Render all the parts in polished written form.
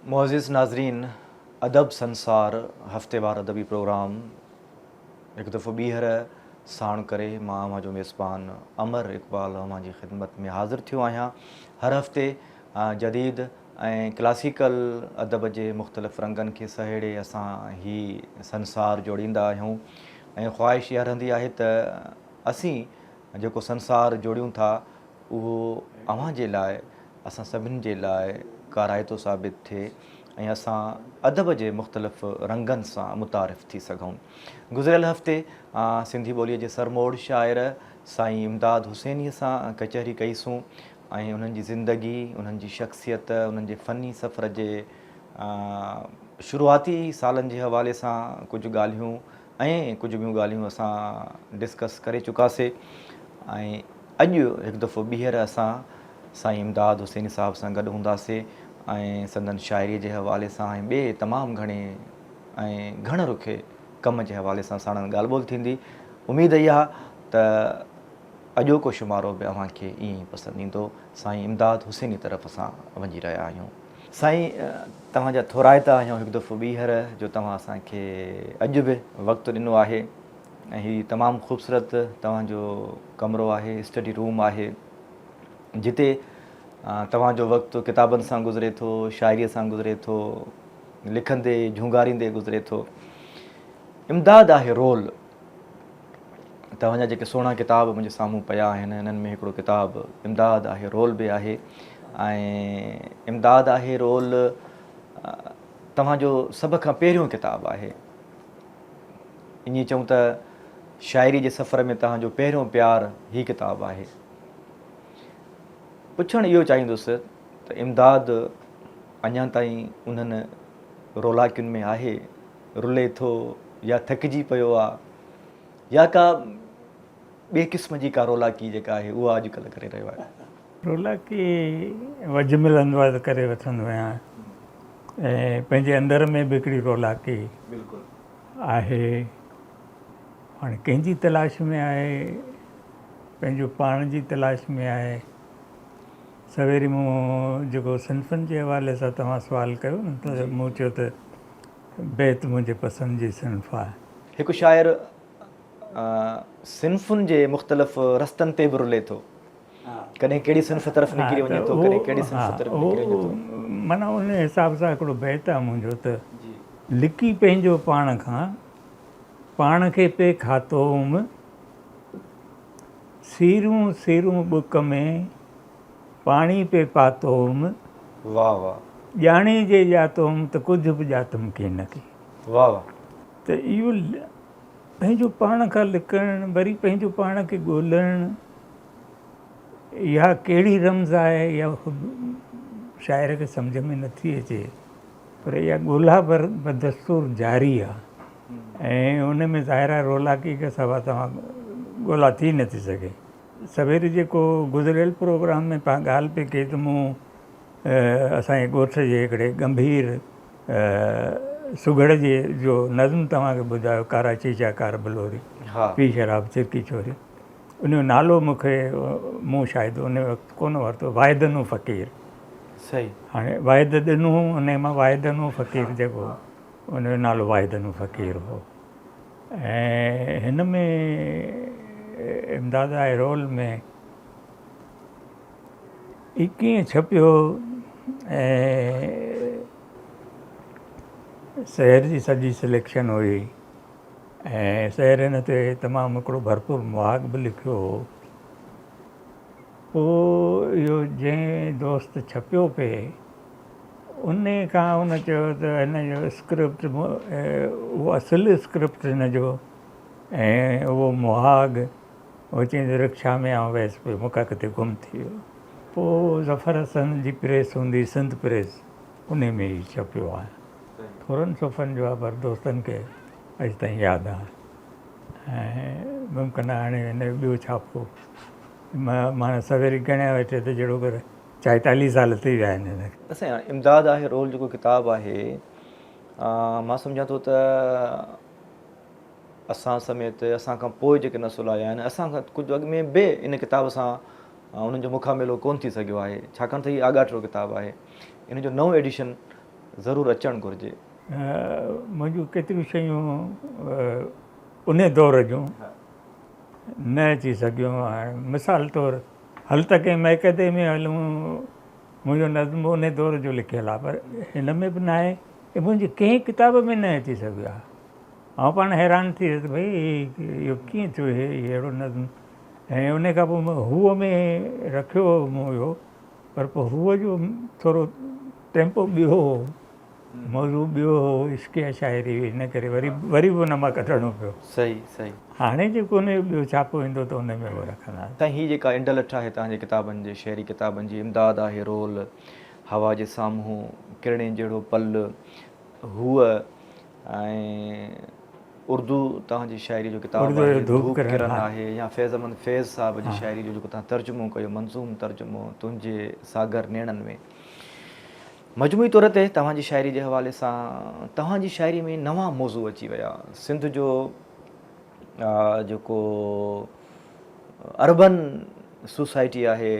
मुअज़्ज़िज़ नाज़रीन, अदब संसार हफ़्तेवार अदबी प्रोग्राम हिकु दफ़ो ॿीहर साण करे मां मुंहिंजो मेज़बान अमर इक़बाल जी ख़िदमत में हाज़िर थियो आहियां। हर हफ़्ते जदीद ऐं क्लासिकल अदब जे मुख़्तलिफ़ रंगनि खे सहेड़े असां ही संसार जोड़ींदा आहियूं ऐं ख़्वाहिश इहा रहंदी आहे त असीं जेको संसार जोड़ियूं था उहो अव्हां जे लाइ, असां सभिनी जे लाइ काराइतो साबित थिए ऐं असां अदब जे मुख़्तलिफ़ रंगनि सां मुतारिफ़ थी सघूं। गुज़िरियल हफ़्ते सिंधी ॿोलीअ जे सरमोड़ शाइर साईं इमदाद हुसैनीअ सां कचहरी कईसूं ऐं उन्हनि जी ज़िंदगी, उन्हनि जी शख़्सियत, उन्हनि जे फ़नी सफ़र जे शुरूआती सालनि जे हवाले सां कुझु ॻाल्हियूं ऐं कुझु ॿियूं ॻाल्हियूं असां डिस्कस करे चुकासीं ऐं अॼु हिकु दफ़ो ॿीहर असां साईं इमदाद हुसैनी साहिब सां गॾु हूंदासीं ऐं संदन शाइरीअ जे हवाले सां ऐं ॿिए तमामु घणे ऐं घण रुखे कम जे हवाले सां साणनि ॻाल्हि ॿोल थींदी। उमेदु इहा त अॼोको शुमारो बि अव्हांखे ईअं ई पसंदि ईंदो। साईं इमदाद हुसैनी तरफ़ असां वञी रहिया आहियूं। साईं, तव्हांजा थोराइता आहियूं हिकु दफ़ो ॿीहर जो तव्हां असांखे अॼु बि वक़्तु ॾिनो आहे ऐं हीअ तमामु ख़ूबसूरत तव्हांजो कमिरो आहे, स्टडी रूम आहे, जिते तव्हांजो वक़्तु किताबनि सां गुज़रे थो, शाइरीअ सां गुज़रे थो, लिखंदे झूंगारींदे गुज़रे थो। इमदाद आहे रोल। तव्हांजा जेके सुहिणा किताब मुंहिंजे साम्हूं पिया आहिनि, हिननि में हिकिड़ो किताबु इमदाद आहे रोल बि आहे ऐं इमदाद आहे रोल तव्हांजो सभ खां पहिरियों किताबु आहे। ईअं चऊं त शाइरी जे सफ़र में तव्हांजो पहिरियों प्यारु हीअ किताबु आहे। पुछणु इहो चाहींदुसि त इमदाद अञा ताईं उन्हनि रोलाकियुनि में आहे, रुले थो या थकिजी पियो आहे या का ॿिए क़िस्म जी का रोलाकी जेका आहे उहा अॼुकल्ह करे रहियो आहे? रोलाकी वझ मिलंदो आहे त करे वठंदो आहियां ऐं पंहिंजे अंदर में बि हिकिड़ी रोलाकी आहे। हाणे कंहिंजी तलाश में आहे, पंहिंजो पाण जी तलाश में आहे। सवेरी मूं जेको सिन्फ़नि जे हवाले सां तव्हां सुवालु कयो न, त मूं चयो त बैत मुंहिंजे पसंदि जी सिन्फ़ आहे। हिकु शाइर सिन्फ़ुनि जे मुख़्तलिफ़ रस्तनि ते बि रुले थो, कॾहिं कहिड़ी सिन्फ़ तरफ़ निकिरी वञे थो, कॾहिं कहिड़ी सिन्फ़ तरफ़ निकिरी वञे थो। माना उन हिसाब सां हिकिड़ो बैत आहे मुंहिंजो त लिकी पंहिंजो पाण खां पाण खे पे खातोम, सीरूं सीरूं बुक में पाणी पे पातोम, वाह वाह। ॼाणे जे ॼातोम त कुझु बि ॼातुमि की न की। वाह वाह। त इहो पंहिंजो पाण खां लिकणु, वरी पंहिंजो पाण खे ॻोल्हणु, इहा कहिड़ी रम्ज़ आहे इहा ख़ुदि शाइर खे सम्झ में नथी अचे, पर इहा ॻोल्हा बदस्तूर जारी आहे ऐं उन में ज़ाहिर आहे रोलाकी खे सवा तव्हां ॻोल्हा थी नथी सघे। सवेरे जेको गुज़िरियल प्रोग्राम में पाण ॻाल्हि पिए कई त मूं असांजे ॻोठ जे हिकिड़े गंभीर सुघड़ जे जो नज़्म तव्हांखे ॿुधायो, कारा चीचा कार बलोरी पी शराब चिरकी छोरी, उनजो नालो मूं शायदि उन वक़्तु कोन वरितो, वाहिदनु फ़क़ीर। सही। हाणे वाहिद ॾिनो उन मां वाहिदनु फ़क़ीर जेको उनजो नालो वाहिदनु फ़क़ीर हो। ऐं हिन में इमदाद आहे रोल में ही कीअं छपियो ऐं शहर जी सॼी सिलेक्शन हुई ऐं शहर हिन ते तमामु हिकिड़ो भरपूर मुहाग बि लिखियो हो। पोइ इहो जंहिं दोस्त छपियो पिए उन खां उन चयो त हिन जो स्क्रिप्ट उहो असुलु स्क्रिप्ट हिन जो ऐं उहो मुहाग उहो चई रिक्शा में आउं वयसि पियो, मूंखां किथे गुम थी वियो। पोइ ज़फ़र हसन जी प्रेस हूंदी, सिंध प्रेस, उन में ई छपियो आहे। थोरनि सुफ़नि जो आहे पर दोस्तनि खे अॼु ताईं यादि आहे ऐं मुमकिन आहे हाणे हिन जो ॿियो छापो मां सवेरे ॻणिया वेठे त जहिड़ो करे 44 साल थी विया आहिनि हिनखे। असां इमदाद आहे रोल जेको किताबु आहे, मां सम्झां थो त असां समेत असां खां पोइ जेके नसुल आया आहिनि असां खां कुझु अॻु में बि इन किताब सां उन्हनि जो मुखामिलो कोन थी सघियो आहे, छाकाणि त हीअ आगाटो किताबु आहे। इन जो नओं एडिशन ज़रूरु अचणु घुरिजे। मुंहिंजूं केतिरियूं शयूं उन दौर जूं न अची सघियूं। हाणे मिसाल तौरु हल त कंहिं महकदे में हलूं, मुंहिंजो नज़्म उन दौर जो लिखियलु आहे, पर हिन में बि न आहे की मुंहिंजी कंहिं किताब में न अची सघियो आहे। ऐं पाण हैरान थी वियुसि भई इहो कीअं थियो इहे अहिड़ो नज़्म। ऐं उन खां पोइ मां हूअ में रखियो मूं हुयो, पर पोइ हूअ जो थोरो टेम्पो ॿियो हो, मौज़ू ॿियो हो, इश्क़ शाइरी हुई, इन करे वरी बि उन मां कढणो पियो। सही सही। हाणे जेको उन जो ॿियो छापो ईंदो त उन में उहो रखंदा। त हीअ जेका इंडलठ आहे तव्हांजे किताबनि जे शेरी किताबनि जी, इमदाद आहे रोल, हवा जे साम्हूं, किरणे जहिड़ो पल, हूअ, ऐं उर्दू तव्हांजी शाइरी जो किताबु आहे धूप किरण आहे, या फैज़ अहमद फैज़ साहिब जी शाइरी जो जेको तव्हां तर्जुमो कयो, मंज़ूम तर्जुमो तुंहिंजे सागर नेणनि में। मजमूई तौर ते तव्हांजी शाइरी जे हवाले सां तव्हांजी शाइरी में नवां मौज़ू अची विया। सिंध जो जेको अर्बन सोसाइटी आहे,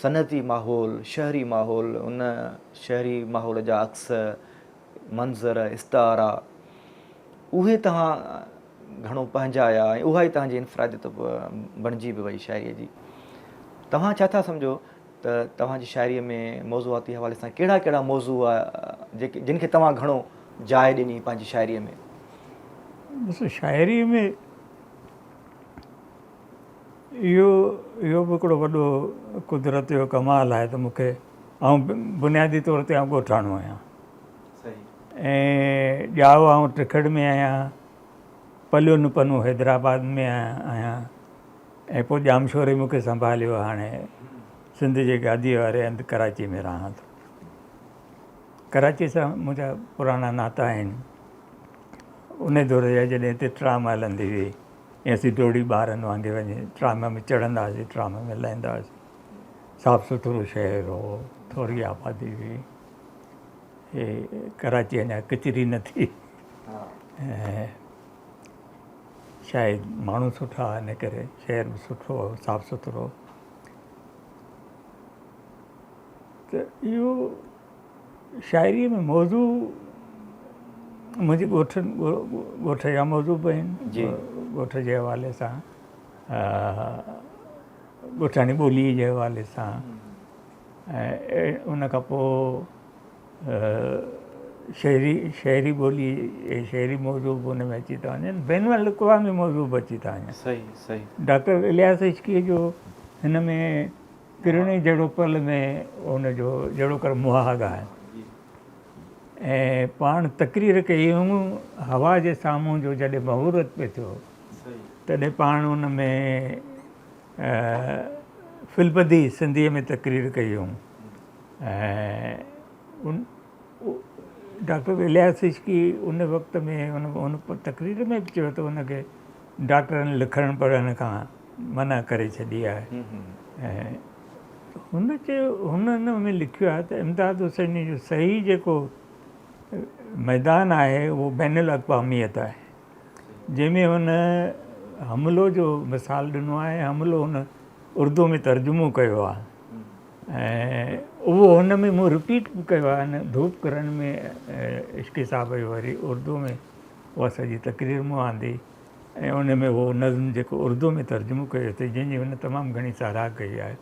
सनती माहौल, शहरी माहौल, उन शहरी माहौल जा अक्स, मंज़र, इस्तारा, उहे तव्हां घणो पंहिंजाया ऐं उहा ई तव्हांजी इनफ़रादियत बणिजी बि वई शाइरीअ जी। तव्हां छा था सम्झो त तव्हांजी शाइरीअ में मौज़ूआती हवाले सां कहिड़ा कहिड़ा मौज़ू जेके जिन खे तव्हां घणो जाइ ॾिनी पंहिंजी शाइरीअ में? ॾिसो, शाइरीअ में इहो बि हिकिड़ो वॾो कुदरत जो कमाल आहे त मूंखे, ऐं बुनियादी तौर ते आउं ॻोठाणो आहियां ऐं ॼाओ आउं टिखड़ में आहियां, पलियो न पनो हैदराबाद में आहियां, ऐं पोइ जामशोरे मूंखे संभालियो, हाणे सिंध जे गादीअ वारे हंधि कराची में रहां थो। कराची सां मुंहिंजा पुराणा नाता आहिनि। उन दौर जा जॾहिं हिते ट्राम हलंदी हुई ऐं असीं डोड़ी ॿारनि वांगुरु वञी ट्राम में चढ़ंदा हुआसीं, ट्राम में लहंदा हुआसीं। साफ़ु सुथिरो शहर हो, थोरी आबादी हुई, हे कराची अञा कचरी न थी, ऐं शायदि माण्हू सुठा, इन करे शहर बि सुठो हो, साफ़ु सुथिरो। त इहो शाइरीअ में मौज़ू मुंहिंजी ॻोठ जा मौज़ू बि आहिनि। ॻोठ जे हवाले सां, ॻोठाणी ॿोलीअ जे हवाले सां, ऐं उन खां पोइ शहरी ॿोली ऐं शहरी मौज़ू बि उन में अची था वञनि, बैन अल-अक़वामी मौज़ू बि अची था वञनि। सही सही। डॉक्टर इलियास इश्क़ीअ जो हिन में किरणे जहिड़ो पल में उनजो जहिड़ो कर मुहाग आहे, ऐं पाण तक़रीर कई हुयूं हवा जे साम्हूं जो जॾहिं महूरत पियो थियो तॾहिं पाण उन में फिलबदी सिंधीअ में तक़रीर कई हुयूं। ऐं डॉक्टर इलियास इश्क़ी उन वक़्त में उन तक़रीर में बि चयो त उनखे डॉक्टरनि लिखणु पढ़ण खां मना करे छॾी आहे। ऐं हुन में लिखियो आहे त इमदाद हुसैनी जो सही जेको मैदान आहे उहो बैन अल-अक़वामियत आहे, जंहिंमें हुन हमिलो जो मिसाल ॾिनो आहे। हमिलो हुन उर्दू में तर्जुमो कयो आहे, ऐं उहो हुन में मूं रिपीट बि कयो आहे। हिन धूप किरण में इश्क़ी साहब जो वरी उर्दू में उहा सॼी तक़रीर मूं आंदी, ऐं उन में उहो नज़्म जेको उर्दू में तर्जुमो कयो अथई, जंहिंजी हुन तमामु घणी साराह कई आहे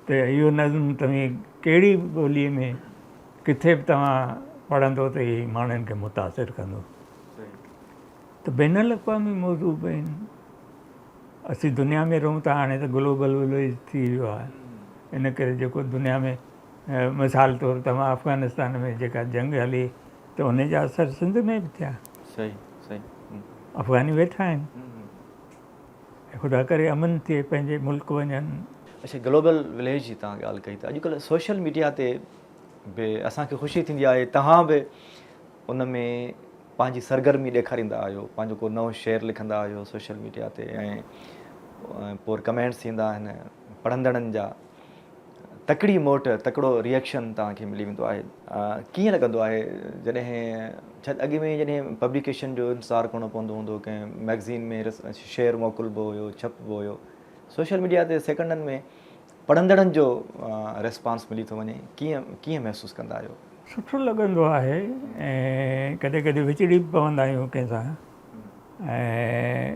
त इहो नज़्म तव्हां कहिड़ी ॿोलीअ में किथे बि तव्हां पढ़ंदो त इहे माण्हुनि खे मुतासिर कंदो। त बैन अल-अक़वामी मौज़ू बि आहिनि। असीं दुनिया में रहूं था, हाणे त ग्लोबल विलेज थी वियो आहे, इन करे जेको दुनिया में मिसाल तौरु तव्हां अफ़गानिस्तान में जेका जंग हली त उन जा असर सिंध में बि थिया। सही सही। अफ़गानी वेठा आहिनि, ख़ुदा करे अमन थिए, पंहिंजे मुल्क वञनि। अच्छा, ग्लोबल विलेज जी तव्हां ॻाल्हि कई त अॼुकल्ह सोशल मीडिया ते बि असांखे ख़ुशी थींदी आहे, तव्हां बि उन में पंहिंजी सरगर्मी ॾेखारींदा आहियो, पंहिंजो को नओं शेयर लिखंदा आहियो सोशल मीडिया ते, ऐं पोइ कमेंट्स ईंदा आहिनि पढ़ंदड़नि जा, तकड़ी मोट तकड़ो रिएक्शन तव्हांखे मिली वेंदो आहे, कीअं लॻंदो आहे जॾहिं शायदि अॻु में जॾहिं पब्लिकेशन जो इंतज़ारु करिणो पवंदो हूंदो, कंहिं मैगज़ीन में शेयर मोकिलिबो हुयो, छपबो हुयो, सोशल मीडिया ते सेकंडनि में पढ़ंदड़नि जो रिस्पॉन्स मिली थो वञे, कीअं कीअं महसूसु कंदा आहियो? सुठो लॻंदो आहे ऐं कॾहिं कॾहिं विचिड़ी बि पवंदा आहियूं कंहिंसां। ऐं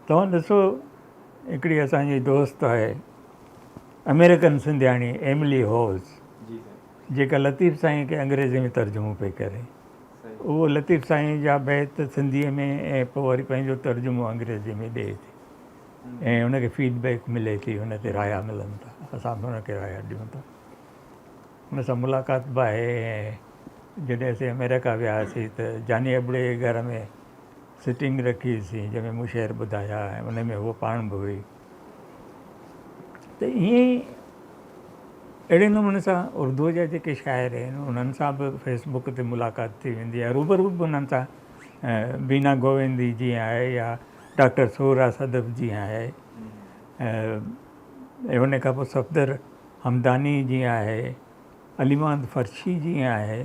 तव्हां ॾिसो, हिकिड़ी असांजी दोस्त आहे अमेरिकन सिंधियाणी एमिली हॉल्स, जेका लतीफ़ साईं खे अंग्रेज़ी में तर्जुमो पई करे। उहो लतीफ़ साईं जा बैत सिंधीअ में ऐं पोइ वरी पंहिंजो तर्जुमो अंग्रेज़ी में ॾिए थी ऐं हुनखे फीडबैक मिले थी, हुन ते राया मिलनि था, असां बि हुनखे राया ॾियूं था। हुन सां मुलाक़ात बि आहे। ऐं जॾहिं असीं अमेरिका वियासीं त जानी अबड़े जे घर में सिटिंग रखीसीं, जंहिंमें मूं शेर ॿुधाया ऐं उन में उहो पाण बि हुई। त ईअं ई अहिड़े नमूने सां उर्दूअ जा जेके शाइर आहिनि उन्हनि सां बि फेसबुक ते मुलाक़ात थी वेंदी आहे, रूबरू बि उन्हनि सां। बीना गोविंदी जीअं आहे या डॉक्टर सोहरा सदफ जीअं आहे, ऐं उन खां पोइ सफ़दर हमदानी जीअं आहे, अलीमांद फर्शी जीअं आहे,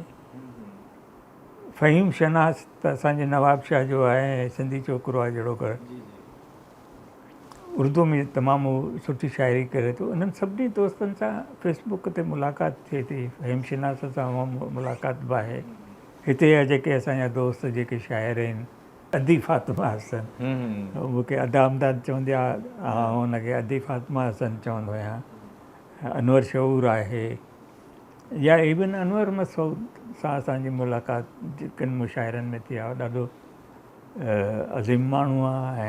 फ़हीम शनास त असांजे नवाब शाह जो आहे, सिंधी छोकिरो आहे जहिड़ो कर, उर्दू में तमामु सुठी शाइरी करे थो। उन्हनि सभिनी दोस्तनि सां फेसबुक ते मुलाक़ात थिए थी। फ़हीम शनास सां मुलाक़ात बि आहे। हिते जा जेके असांजा दोस्त जेके शाइर आहिनि, अदी फातिमा हसन, मूंखे अदा अमदाद चवंदी आहे, हुनखे अदी फातिमा हसन चवंदो आहियां। अनवर शऊर आहे, या इवन अनवर मसूद सां असांजी मुलाक़ात जिन मुशाइरनि में थी आहे। ॾाढो अज़ीम माण्हू आहे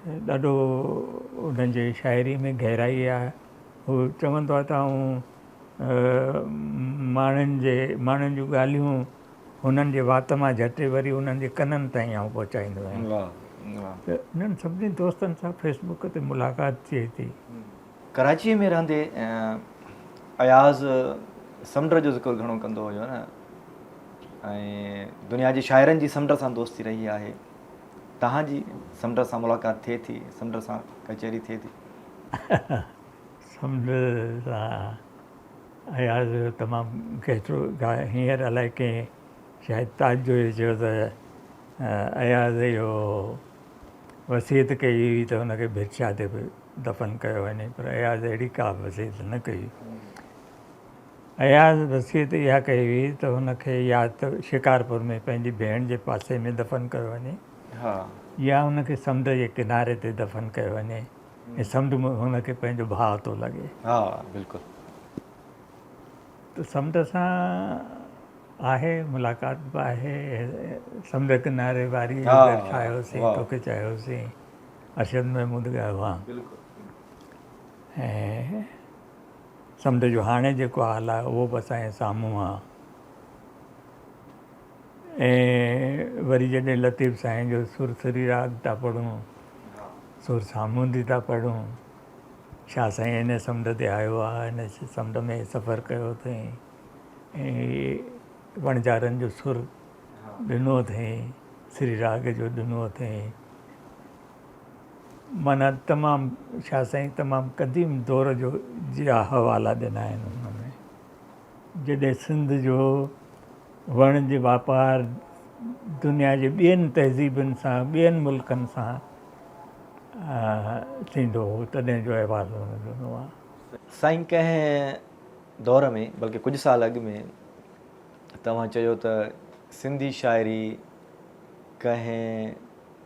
ऐं ॾाढो उन्हनि जे शाइरी में गहराई आहे। हू चवंदो आहे त माण्हुनि जूं ॻाल्हियूं हुननि जे वात मां झटे वरी उन्हनि जे कननि ताईं आउं पहुचाईंदो आहियां। त इन्हनि सभिनी दोस्तनि सां फेसबुक ते मुलाक़ात थिए थी। कराचीअ में रहंदे अयाज़ समुंड जो ज़िक्र घणो कंदो हुयो न, ऐं दुनिया जे शाइरनि जी समुंड सां दोस्ती रही आहे। तव्हांजी समुंड सां मुलाक़ात थिए थी, समुंड सां कचहरी थिए थी? समुंड सां अयाज़ तमामु केतिरो हींअर अलाए कंहिं शायदि ताज जो चयो त अयाज़ इहो वसीयत कई हुई त हुनखे भिरशा ते बि दफ़न कयो वञे, पर अयाज़ अहिड़ी का वसीयत न कई। अयाज़ वसीयत इहा कई हुई त हुनखे या त शिकारपुर में पंहिंजी भेण जे पासे में दफ़न कयो वञे, या हुनखे समुंड जे किनारे ते दफ़न कयो वञे, ऐं समुंड में हुनखे पंहिंजो भाउ थो लॻे। हा बिल्कुलु। त समुंड सां आहे मुलाक़ात बि आहे। समुंड किनारे वारी ठाहियोसीं, तोखे चयोसीं, अरशद महमूद ॻायो आहे। ऐं समुंड जो हाणे जेको हाल आहे उहो बि असांजे साम्हूं आहे। ऐं वरी जॾहिं लतीफ़ साईं जो सुरसरी राग था पढ़ूं, सुर सामूंदी था पढ़ूं, शाह साईं हिन समुंड ते आयो आहे, हिन समुंड में सफ़र कयो अथई, ऐं वणजारनि जो सुर ॾिनो अथई, श्री राग जो ॾिनो अथई। माना तमामु शाह साईं तमामु क़दीम दौर जो जा हवाला ॾिना आहिनि हुन में। जॾहिं सिंध जो वण जे वापारु दुनिया जे ॿियनि तहज़ीबुनि सां, ॿियनि मुल्कनि सां थींदो हो, तॾहिं जो अहवालु हुन ॾिनो आहे। साईं कंहिं दौर में, बल्कि कुझु साल अॻु में तव्हां चयो त सिंधी शाइरी कंहिं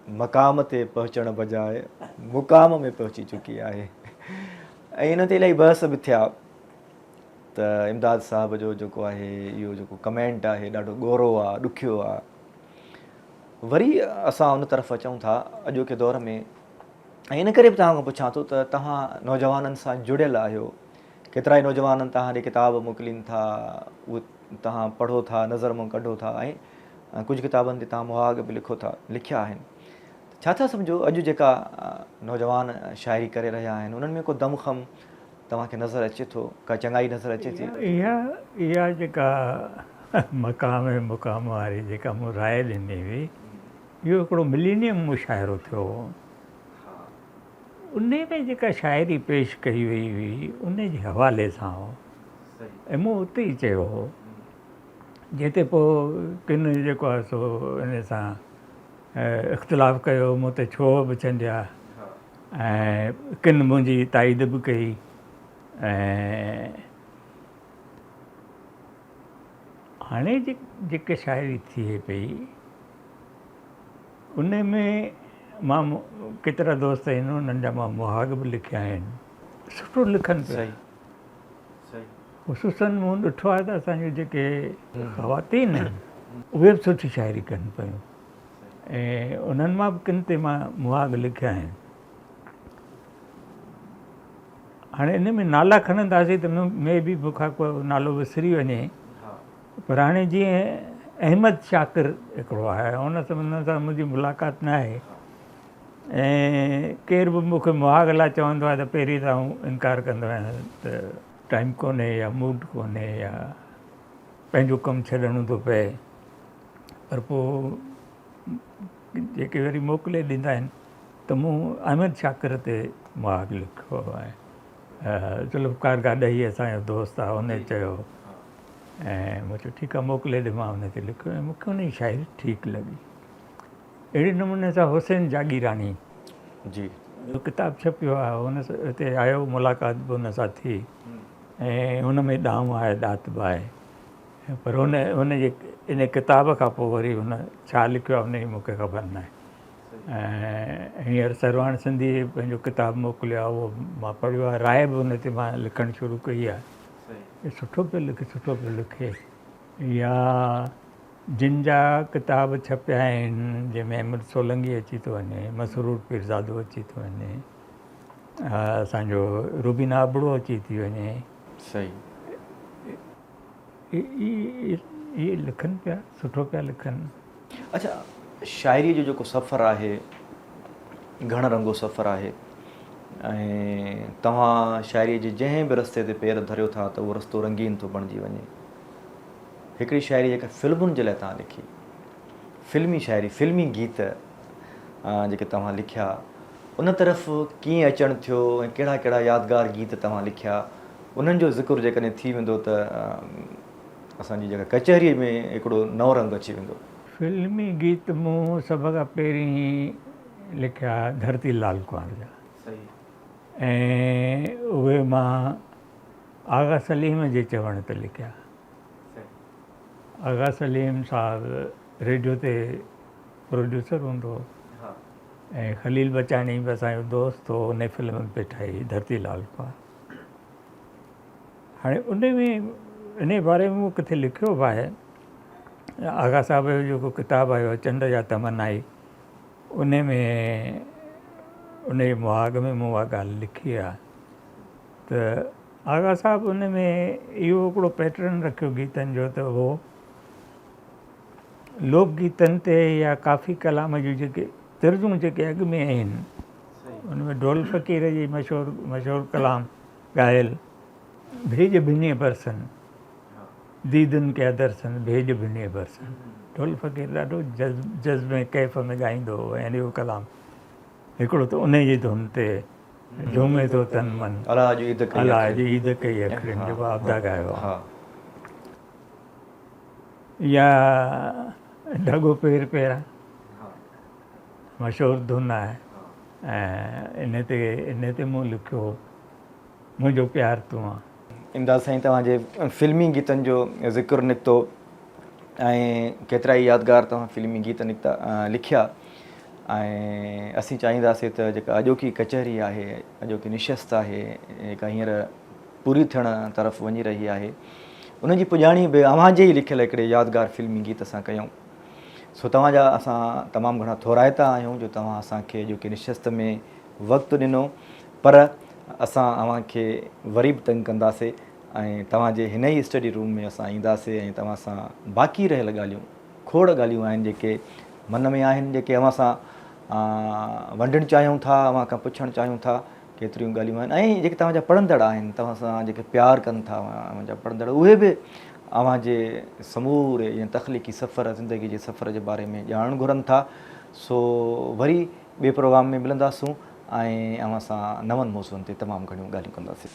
मक़ाम ते पहुचण बजाए मुक़ाम में पहुची चुकी आहे, ऐं इन ते इलाही बहस बि थिया त इमदाद साहब जो जेको आहे इहो जेको कमेंट आहे ॾाढो ॻोरो आहे, ॾुखियो आहे। वरी असां उन तरफ़ अचूं था अॼोके दौर में, ऐं इन करे बि तव्हां खां पुछां थो त तव्हां नौजवाननि सां जुड़ियल आहियो। केतिरा ई नौजवाननि तव्हां ॾे किताब मोकिलीनि था, उहे तव्हां पढ़ो था, नज़र मां कढो था, ऐं कुझु किताबनि ते तव्हां मुहाग बि लिखिया आहिनि। छा था सम्झो अॼु जेका नौजवान शाइरी करे रहिया आहिनि उन्हनि में को दमख़म तव्हांखे नज़र अचे थो, का चङाई नज़र अचे थी? इहा जेका मुक़ाम वारी जेका मूं राय ॾिनी हुई, इहो हिकिड़ो मिलीनियम मुशाइरो थियो। उन में जेका शाइरी पेश कई वई हुई उन जे हवाले सां हो ऐं मूं उते ई चयो हो जिते पोइ किन जेको आहे सो इन सां इख़्तिलाफ़ु कयो मूं ते छो बि चंडिया ऐं किन मुंहिंजी ताईद बि कई ऐं हाणे जेके शाइरी थिए पई उन में मां केतिरा दोस्त आहिनि उन्हनि जा मां मुहाग बि लिखिया आहिनि सुठो लिखनि पिया ख़ुशूसन मूं ॾिठो आहे त असांजो जेके ख़वातीन आहिनि उहे बि सुठी शाइरी कनि पियूं ऐं उन्हनि मां बि किन ते मां मुहाग लिखिया आहिनि हाणे इन में नाला खणंदासीं त में बि मूंखां को नालो विसरी वञे पर हाणे जीअं अहमद शाकिर हिकिड़ो आहे हुन सां मुंहिंजी मुलाक़ात न आहे ऐं केर बि मूंखे मुहाग लाइ चवंदो आहे त पहिरीं त आउं इनकार कंदो आहियां त टाइम कोन्हे या मूड कोन्हे या पंहिंजो कमु छॾणो थो पए पर पोइ जेके वरी मोकिले ॾींदा आहिनि त मूं अहमद शाकिर ते मुहाग लिखियो आहे जुल्फ़कार गाॾई असांजो दोस्त आहे हुन चयो ऐं मूं चयो ठीकु आहे मोकिले ॾे मां हुन ते लिखियो ऐं मूंखे हुन जी शाइरी ठीकु लॻी अहिड़े नमूने सां हुसैन जागीरानी जी जो किताबु छपियो आहे हुन सां हिते आयो मुलाक़ात बि हुन सां थी ऐं हुन में ॾांहुं आहे ॾात बि आहे पर हुन जे इन किताब खां पोइ वरी हुन छा लिखियो आहे हुन जी मूंखे ख़बर न आहे ऐं हींअर सरवाण सिंधी पंहिंजो किताबु मोकिलियो आहे उहो मां पढ़ियो आहे राय बि हुन ते मां लिखणु शुरू कई आहे सुठो पियो लिखे या जिन जा किताब छपिया आहिनि जंहिंमें अहमद सोलंगी अची थो वञे मसरूर पीरज़ादो अची थो वञे असांजो रुबीना अबड़ो अची थी वञे सही इहे लिखनि पिया सुठो पिया लिखनि अच्छा शाइरी जो जेको सफ़रु आहे घण रंगो सफ़रु आहे ऐं तव्हां शाइरीअ जे जंहिं बि रस्ते ते पेर धरियो था त उहो रस्तो रंगीन थो बणिजी वञे हिकिड़ी शाइरी जेका फिल्मुनि जे लाइ तव्हां लिखी फिल्मी शाइरी फिल्मी गीत जेके तव्हां लिखिया उन तरफ़ कीअं अचणु थियो ऐं कहिड़ा कहिड़ा यादगार गीत तव्हां लिखिया उन्हनि जो ज़िक्र जेकॾहिं थी वेंदो त असांजी जेका कचहरीअ में हिकिड़ो नओं रंग अची वेंदो फिल्मी गीत मूं सभ खां पहिरीं लिखिया धरती लाल कुंवर जा ऐं उहे मां आगा सलीम जे चवण ते लिखिया आगा सलीम साहिबु रेडियो ते प्रोड्यूसर हूंदो ऐं ख़लील बचाणी बि असांजो दोस्त हो उन फिल्म पे ठाही धरती लाल कुंवर हाणे उन में इन बारे में मूं किथे लिखियो बि आहे आगा साहिब जो जेको किताबु आयो चंड जा तमन्नाई उन में उन जे मुहाग में मूं उहा ॻाल्हि लिखी आहे त आगा साहिबु उन में इहो हिकिड़ो पैटर्न रखियो गीतनि जो त उहो लोक गीतनि ते या काफ़ी कलाम जूं जेके तर्जूं जेके अॻु में आहिनि उन में ढोल फ़क़ीर जी मशहूरु कलाम ॻायल भेज भिने बरसन दीदन के दर्शन भेज भिने बरसन ढोल फ़क़ीर ॾाढो जज़्बे कैफ़ में ॻाईंदो हो ऐं इहो कलाम हिकिड़ो त उन जी धुन ते झूमे थो तन मन अलाह जी ईद कई अखियुनि जो आबदा ॻायो या ढगो पेर पहिरां मशहूरु धुन आहे ऐं इन ते मूं लिखियो मुंहिंजो प्यार तूं आहे इमदाद साईं तव्हांजे फिल्मी गीतनि जो ज़िक्र निकितो ऐं केतिरा ई यादगार तव्हां फिल्मी गीत लिखिया ऐं असीं चाहींदासीं त जेका अॼोकी कचहरी आहे अॼोकी निशस्त आहे जेका हींअर पूरी थियण तरफ़ वञी रही आहे उनजी पुॼाणी बि अव्हां जे ई लिखियल हिकिड़े यादगार फिल्मी गीत सां कयूं सो तव्हांजा असां तमामु घणा थोराइता आहियूं जो तव्हां असांखे अॼोकी निशस्त में वक़्तु ॾिनो पर असां अव्हांखे वरी बि तंग कंदासीं ऐं तव्हांजे हिन ई स्टडी रूम में असां ईंदासीं ऐं तव्हां सां बाक़ी रहियल ॻाल्हियूं खोड़ ॻाल्हियूं आहिनि जेके मन में आहिनि जेके अव्हां सां वंडणु चाहियूं था अव्हां खां पुछणु चाहियूं था केतिरियूं ॻाल्हियूं आहिनि ऐं जेके तव्हांजा पढ़ंदड़ आहिनि तव्हां सां जेके प्यारु कनि था अव्हांजा पढ़ंदड़ उहे बि अव्हांजे समूरे या तख़लीक़ी सफ़र ज़िंदगी जे सफ़र जे बारे में ॼाणणु घुरनि था सो वरी ॿिए प्रोग्राम में मिलंदासूं ऐं अवां सां नवनि मौज़ुअनि ते तमामु घणियूं ॻाल्हियूं कंदासीं।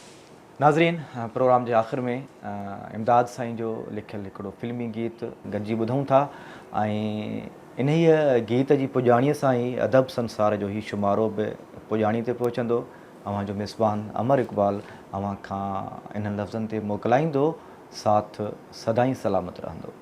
नाज़रीन, प्रोग्राम जे आख़िर में इमदाद साईं जो लिखियलु हिकिड़ो फिल्मी गीत गॾिजी ॿुधूं था ऐं इन गीत जी पुॼाणीअ सां ई अदब संसार जो ई शुमारो बि पुॼाणी ते पहुचंदो। अव्हां जो मेज़बान अमर इक़बाल अव्हां खां इन्हनि लफ़्ज़नि ते मोकिलाईंदो, साथ सदाईं सलामत रहंदो।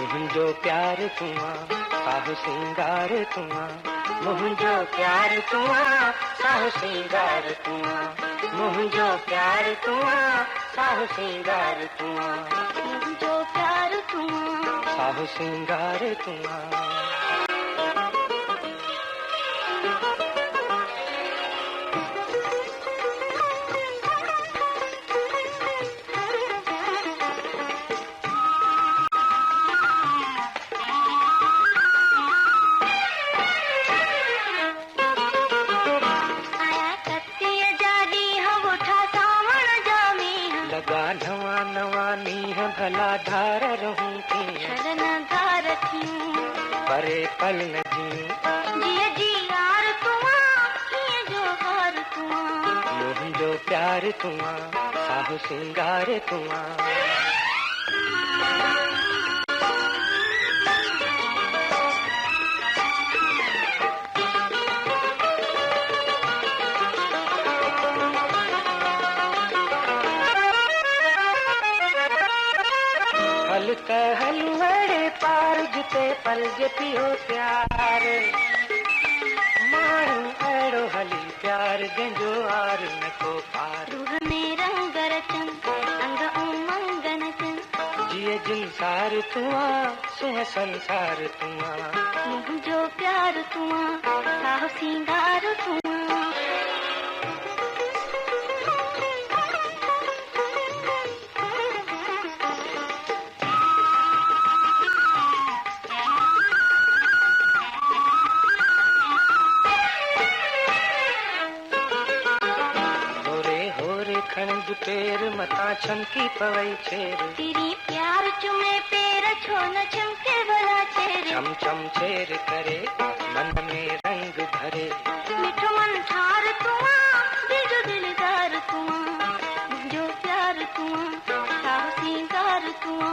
मुंहिंजो प्यार तुआ साहु सिंगार तुआ, मुंहिंजो प्यार तुआ साहु सिंगार तुआ, मुंहिंजो प्यार तुआ साहु सिंगार तुआ, मुंहिंजो प्यार तुआ साहु सिंगार तुआ। नवा नवा नीह भला धार रहूं शरण धार परे पल न जी जी यार तुआ जो हार तुआ, मुंहिंजो प्यार तुआ साहु सिंगार तुआ। हल वड़े पार जिते पल पियो प्यार, माण्हू अहिड़ो हली प्यार जंहिंजो आर न को पार। रूह में रंग रचन अंग उमंग नचन, जिए जिनसार तुआ सुह संसार तुआ, मुंहिंजो प्यार तुआ साहु सिंगार तुआ। खणज पेर मता छमकी पवई छेर, तेरी प्यार चुमे पेर छो न चमके भला छेर। छम छम छेर करे मन में रंग भरे, मिठो मन ठार तुआ दिल दिलदार तुआ, मुंहिंजो प्यार तुआ साहु सिंगार तुआ,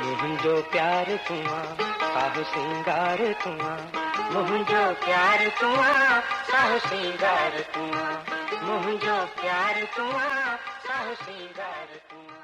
मुंहिंजो प्यार तुआ साहु सिंगार तुआ, मुंहिंजो प्यार तुआ साहु सिंगार तुआ, मुंहिंजो प्यार तुआ साहु सिंगार तुआ।